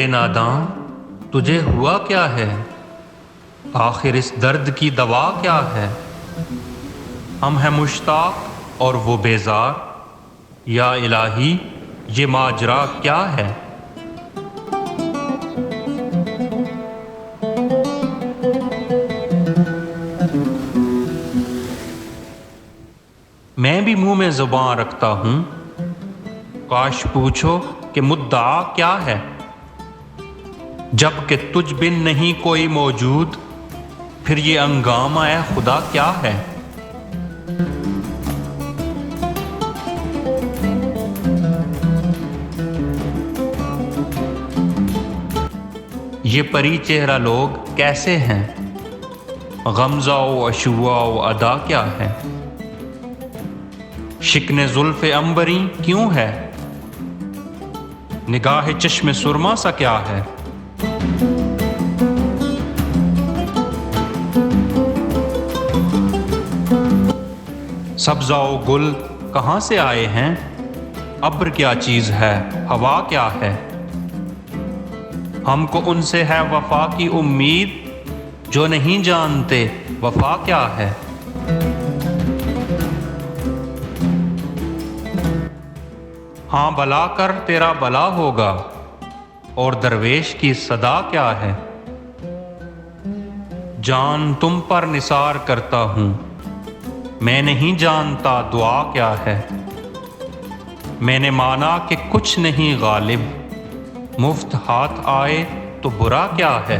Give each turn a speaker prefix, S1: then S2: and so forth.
S1: ناداں تجھے ہوا کیا ہے؟ آخر اس درد کی دوا کیا ہے؟ ہم ہیں مشتاق اور وہ بیزار، یا الہی یہ ماجرا کیا ہے؟ میں بھی منہ میں زباں رکھتا ہوں، کاش پوچھو کہ مدعا کیا ہے؟ جب کہ تجھ بن نہیں کوئی موجود، پھر یہ ہنگامہ اے خدا کیا ہے؟ یہ پری چہرہ لوگ کیسے ہیں؟ غمزہ و اشوا و ادا کیا ہے؟ شکن زلف عنبری کیوں ہے؟ نگاہ چشم سرما سا کیا ہے؟ سبزہ و گل کہاں سے آئے ہیں؟ ابر کیا چیز ہے؟ ہوا کیا ہے؟ ہم کو ان سے ہے وفا کی امید، جو نہیں جانتے وفا کیا ہے۔ ہاں بلا کر تیرا بلا ہوگا، اور درویش کی صدا کیا ہے؟ جان تم پر نثار کرتا ہوں، میں نہیں جانتا دعا کیا ہے۔ میں نے مانا کہ کچھ نہیں غالب، مفت ہاتھ آئے تو برا کیا ہے۔